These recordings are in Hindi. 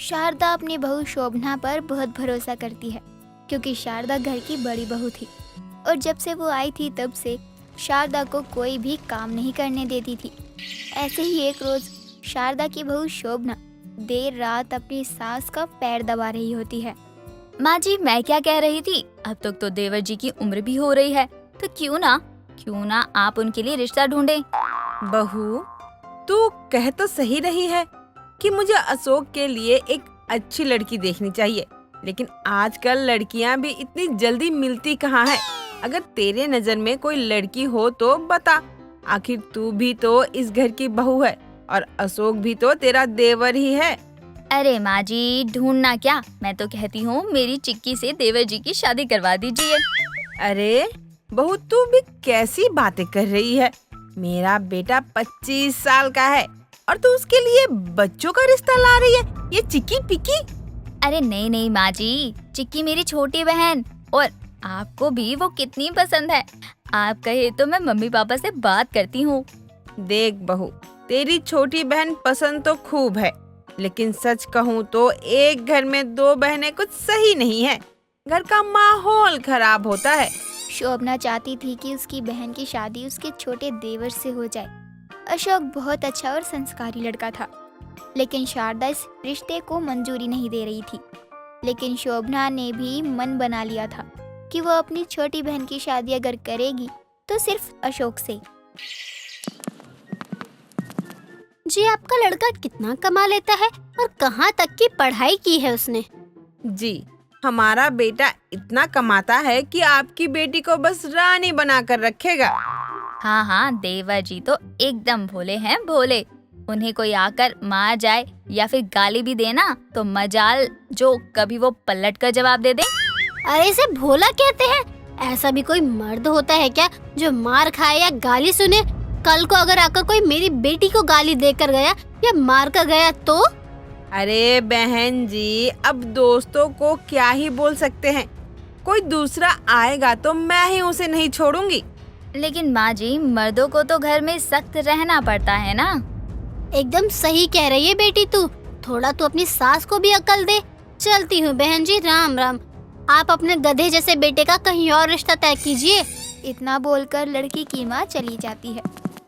शारदा अपनी बहू शोभना पर बहुत भरोसा करती है क्योंकि शारदा घर की बड़ी बहू थी और जब से वो आई थी तब से शारदा को कोई भी काम नहीं करने देती थी। ऐसे ही एक रोज शारदा की बहू शोभना देर रात अपनी सास का पैर दबा रही होती है। माँ जी, मैं क्या कह रही थी, अब तक तो देवर जी की उम्र भी हो रही है, तो क्यों ना आप उनके लिए रिश्ता ढूंढें। बहू, तू कह तो सही रही है कि मुझे अशोक के लिए एक अच्छी लड़की देखनी चाहिए, लेकिन आजकल लड़कियां भी इतनी जल्दी मिलती कहाँ है। अगर तेरे नजर में कोई लड़की हो तो बता। आखिर तू भी तो इस घर की बहू है और अशोक भी तो तेरा देवर ही है। अरे माँ जी, ढूंढना क्या, मैं तो कहती हूँ मेरी चिक्की से देवर जी की शादी करवा दीजिए। अरे बहू, तू भी कैसी बातें कर रही है। मेरा बेटा 25 साल का है और तू उसके लिए बच्चों का रिश्ता ला रही है, ये चिक्की पिक्की। अरे नहीं माँ जी, चिक्की मेरी छोटी बहन, और आपको भी वो कितनी पसंद है। आप कहे तो मैं मम्मी पापा से बात करती हूँ। देख बहू, तेरी छोटी बहन पसंद तो खूब है, लेकिन सच कहूँ तो एक घर में दो बहनें कुछ सही नहीं है। घर का माहौल खराब होता है। शोभना चाहती थी कि उसकी बहन की शादी उसके छोटे देवर से हो जाए। अशोक बहुत अच्छा और संस्कारी लड़का था, लेकिन शारदा इस रिश्ते को मंजूरी नहीं दे रही थी। लेकिन शोभना ने भी मन बना लिया था कि वो अपनी छोटी बहन की शादी अगर करेगी तो सिर्फ अशोक से। जी, आपका लड़का कितना कमा लेता है और कहाँ तक की पढ़ाई की है उसने? जी, हमारा बेटा इतना कमाता है कि आपकी बेटी को बस रानी बनाकर रखेगा। हाँ, देवर जी तो एकदम भोले हैं, भोले। उन्हें कोई आकर मार जाए या फिर गाली भी देना तो मजाल जो कभी वो पलट कर जवाब दे दे। अरे इसे भोला कहते हैं? ऐसा भी कोई मर्द होता है क्या जो मार खाए या गाली सुने? कल को अगर आकर कोई मेरी बेटी को गाली देकर गया या मार कर गया तो? अरे बहन जी, अब दोस्तों को क्या ही बोल सकते हैं। कोई दूसरा आएगा तो मैं ही उसे नहीं छोड़ूंगी। लेकिन माँ जी, मर्दों को तो घर में सख्त रहना पड़ता है ना। एकदम सही कह रही है बेटी तू। थोड़ा तू अपनी सास को भी अकल दे। चलती हूँ बहन जी, राम राम। आप अपने गधे जैसे बेटे का कहीं और रिश्ता तय कीजिए। इतना बोलकर लड़की की माँ चली जाती है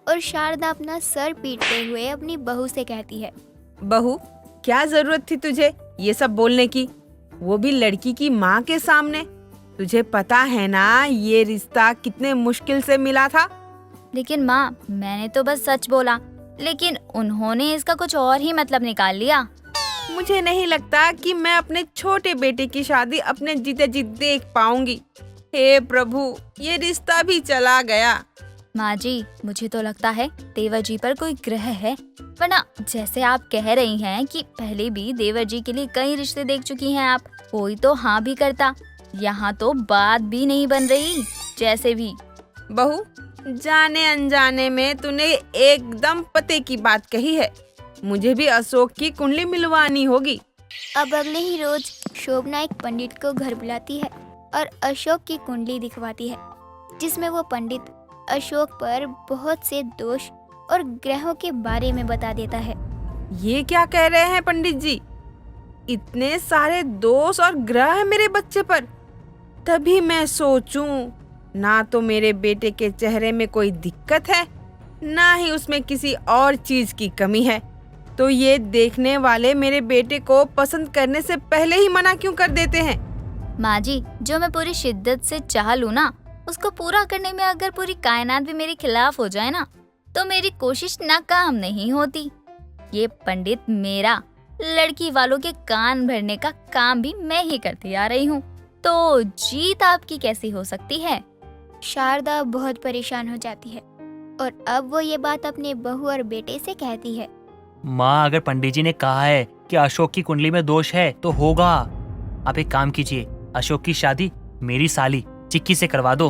और शारदा अपना सर पीटते हुए अपनी बहू से कहती है, बहू, क्या जरूरत थी तुझे ये सब बोलने की, वो भी लड़की की माँ के सामने। तुझे पता है ना ये रिश्ता कितने मुश्किल से मिला था। लेकिन माँ, मैंने तो बस सच बोला, लेकिन उन्होंने इसका कुछ और ही मतलब निकाल लिया। मुझे नहीं लगता कि मैं अपने छोटे बेटे की शादी अपने जीते जी देख पाऊंगी। हे प्रभु, ये रिश्ता भी चला गया। माँ जी, मुझे तो लगता है देवर जी पर कोई ग्रह है, वरना जैसे आप कह रही हैं कि पहले भी देवर जी के लिए कई रिश्ते देख चुकी हैं आप, कोई तो हाँ भी करता। यहाँ तो बात भी नहीं बन रही। जैसे भी बहू, जाने अनजाने में तूने एकदम पते की बात कही है। मुझे भी अशोक की कुंडली मिलवानी होगी। अब अगले ही रोज शोभना एक पंडित को घर बुलाती है और अशोक की कुंडली दिखवाती है, जिसमें वो पंडित अशोक पर बहुत से दोष और ग्रहों के बारे में बता देता है। ये क्या कह रहे हैं पंडित जी? इतने सारे दोष और ग्रह है मेरे बच्चे पर। तभी मैं सोचूं, ना तो मेरे बेटे के चेहरे में कोई दिक्कत है, ना ही उसमें किसी और चीज की कमी है। तो ये देखने वाले मेरे बेटे को पसंद करने से पहले ही मना क्यों कर देते हैं? माँ जी, जो मैं पूरी शिद्दत से चाह लूँ ना, उसको पूरा करने में अगर पूरी कायनात भी मेरे खिलाफ हो जाए ना, तो मेरी कोशिश नाकाम नहीं होती। ये पंडित मेरा लड़की वालों के कान भरने का काम भी मैं ही करती आ रही हूँ, तो जीत आपकी कैसी हो सकती है? शारदा बहुत परेशान हो जाती है और अब वो ये बात अपने बहू और बेटे से कहती है। माँ, अगर पंडित जी ने कहा है कि अशोक की कुंडली में दोष है तो होगा। आप एक काम कीजिए, अशोक की शादी मेरी साली चिक्की से करवा दो।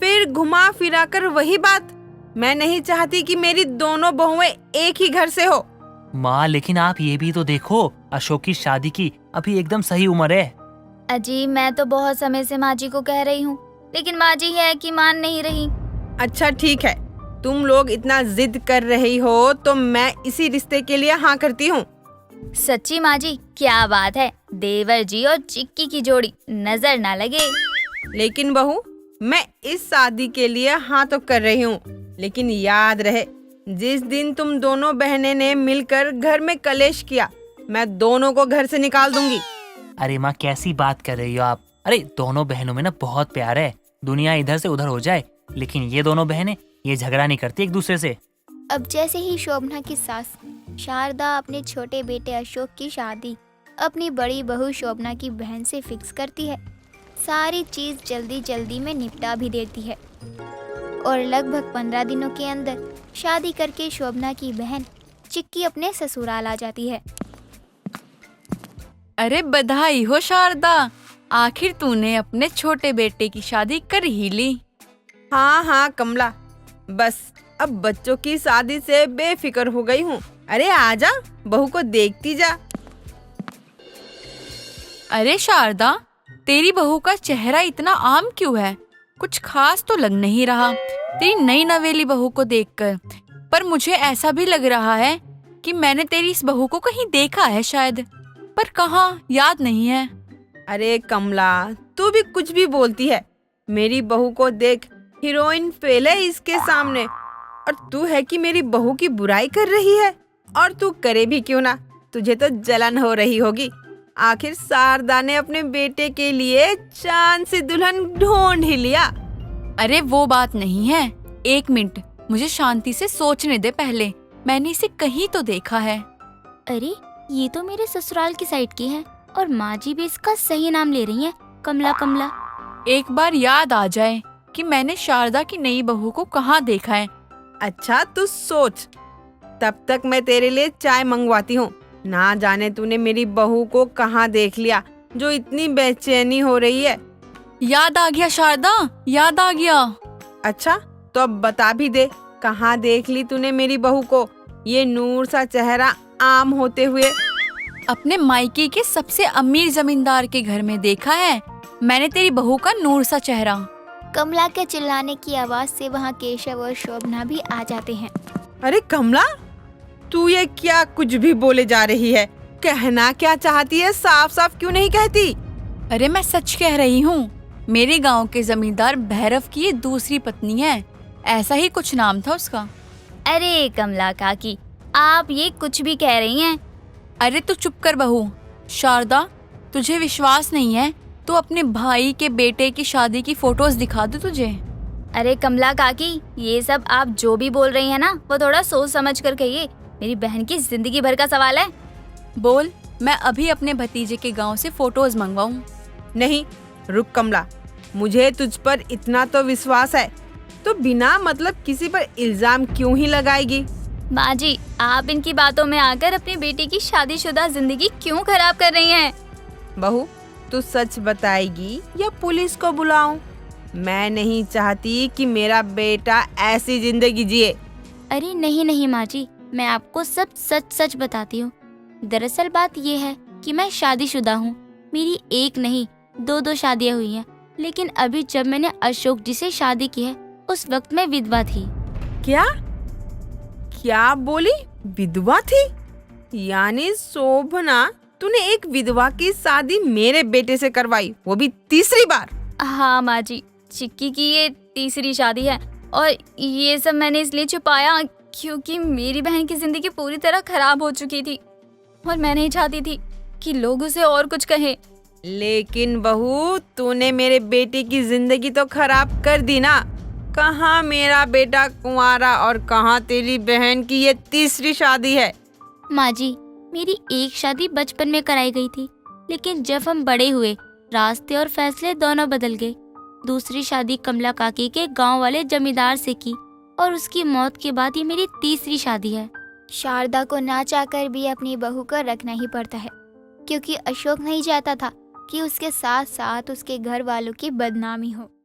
फिर घुमा फिरा कर वही बात। मैं नहीं चाहती कि मेरी दोनों बहुएं एक ही घर से हो। माँ, लेकिन आप ये भी तो देखो, अशोक की शादी की अभी एकदम सही उम्र है। अजी, मैं तो बहुत समय से माँ जी को कह रही हूँ, लेकिन माँ जी है कि मान नहीं रही। अच्छा ठीक है, तुम लोग इतना जिद कर रही हो तो मैं इसी रिश्ते के लिए हाँ करती हूँ। सच्ची माँ जी, क्या बात है, देवर जी और चिक्की की जोड़ी नजर ना लगे। लेकिन बहू, मैं इस शादी के लिए हाँ तो कर रही हूँ, लेकिन याद रहे जिस दिन तुम दोनों बहनें ने मिलकर घर में कलेश किया, मैं दोनों को घर से निकाल दूंगी। अरे माँ, कैसी बात कर रही हो आप? अरे दोनों बहनों में ना बहुत प्यार है, दुनिया इधर से उधर हो जाए, लेकिन ये दोनों बहनें ये झगड़ा नहीं करती एक दूसरे से। अब जैसे ही शोभना की सास शारदा अपने छोटे बेटे अशोक की शादी अपनी बड़ी बहू शोभना की बहन से फिक्स करती है, सारी चीज़ जल्दी जल्दी में निपटा भी देती है और लगभग 15 दिनों के अंदर शादी करके शोभना की बहन चिक्की अपने ससुराल आ जाती है। अरे बधाई हो शारदा, आखिर तूने अपने छोटे बेटे की शादी कर ही ली। हाँ हाँ कमला, बस अब बच्चों की शादी से बेफिक्र हो गई हूँ। अरे आजा, बहू को देखती जा। अरे शारदा, तेरी बहू का चेहरा इतना आम क्यों है? कुछ खास तो लग नहीं रहा तेरी नई नवेली बहू को देखकर, पर मुझे ऐसा भी लग रहा है कि मैंने तेरी इस बहू को कहीं देखा है शायद, पर कहाँ याद नहीं है। अरे कमला, तू भी कुछ भी बोलती है। मेरी बहू को देख, हीरोइन फेल है इसके सामने, और तू है कि मेरी बहू की बुराई कर रही है। और तू करे भी क्यों ना, तुझे तो जलन हो रही होगी। आखिर शारदा ने अपने बेटे के लिए चांद सी दुल्हन ढूंढ ही लिया। अरे वो बात नहीं है, 1 मिनट मुझे शांति से सोचने दे पहले, मैंने इसे कहीं तो देखा है। अरे ये तो मेरे ससुराल की साइड की है और माँ जी भी इसका सही नाम ले रही है, कमला कमला। एक बार याद आ जाए कि मैंने शारदा की नई बहू को कहाँ देखा है। अच्छा तू सोच, तब तक मैं तेरे लिए चाय मंगवाती हूँ। ना जाने तूने मेरी बहू को कहाँ देख लिया जो इतनी बेचैनी हो रही है। याद आ गया शारदा, याद आ गया। अच्छा तो अब बता भी दे, कहाँ देख ली तूने मेरी बहू को, ये नूर सा चेहरा आम होते हुए? अपने मायके के सबसे अमीर जमींदार के घर में देखा है मैंने तेरी बहू का नूर सा चेहरा। कमला के चिल्लाने की आवाज से वहाँ केशव और शोभना भी आ जाते हैं। अरे कमला, तू ये क्या कुछ भी बोले जा रही है? कहना क्या चाहती है, साफ साफ क्यों नहीं कहती? अरे मैं सच कह रही हूँ, मेरे गांव के जमींदार भैरव की ये दूसरी पत्नी है, ऐसा ही कुछ नाम था उसका। अरे कमला काकी, आप ये कुछ भी कह रही हैं। अरे तू चुप कर बहू। शारदा, तुझे विश्वास नहीं है तो अपने भाई के बेटे की शादी की फोटोज दिखा दे तुझे। अरे कमला काकी, ये सब आप जो भी बोल रही हैं ना, वो थोड़ा सोच समझ कर कहिए, मेरी बहन की जिंदगी भर का सवाल है। बोल, मैं अभी अपने भतीजे के गांव से फोटोज मंगवाऊं। नहीं रुक कमला, मुझे तुझ पर इतना तो विश्वास है, तो बिना मतलब किसी पर इल्जाम क्यों ही लगाएगी? माँ जी, आप इनकी बातों में आकर अपनी बेटी की शादीशुदा जिंदगी क्यों खराब कर रही हैं? बहू, तू सच बताएगी या पुलिस को बुलाऊं? मैं नहीं चाहती कि मेरा बेटा ऐसी जिंदगी जिए। अरे नहीं नहीं माँ जी, मैं आपको सब सच सच बताती हूँ। दरअसल बात ये है कि मैं शादीशुदा हूँ, मेरी एक नहीं 2 शादियाँ हुई हैं, लेकिन अभी जब मैंने अशोक जी से शादी की है उस वक्त मैं विधवा थी। क्या क्या बोली? विधवा थी? यानी शोभना, तूने एक विधवा की शादी मेरे बेटे से करवाई, वो भी तीसरी बार? हाँ माँ जी, चिक्की की ये तीसरी शादी है और ये सब मैंने इसलिए छुपाया क्योंकि मेरी बहन की जिंदगी पूरी तरह खराब हो चुकी थी और मैं नहीं चाहती थी कि लोग उसे और कुछ कहें। लेकिन बहू, तूने मेरे बेटे की जिंदगी तो खराब कर दी ना। कहाँ मेरा बेटा कुंवारा और कहाँ तेरी बहन की ये तीसरी शादी है? माँ जी, मेरी एक शादी बचपन में कराई गई थी, लेकिन जब हम बड़े हुए रास्ते और फैसले दोनों बदल गए। दूसरी शादी कमला काकी के गांव वाले जमींदार से की और उसकी मौत के बाद ये मेरी तीसरी शादी है। शारदा को ना चाहकर भी अपनी बहू को रखना ही पड़ता है, क्योंकि अशोक नहीं चाहता था कि उसके साथ साथ उसके घर वालों की बदनामी हो।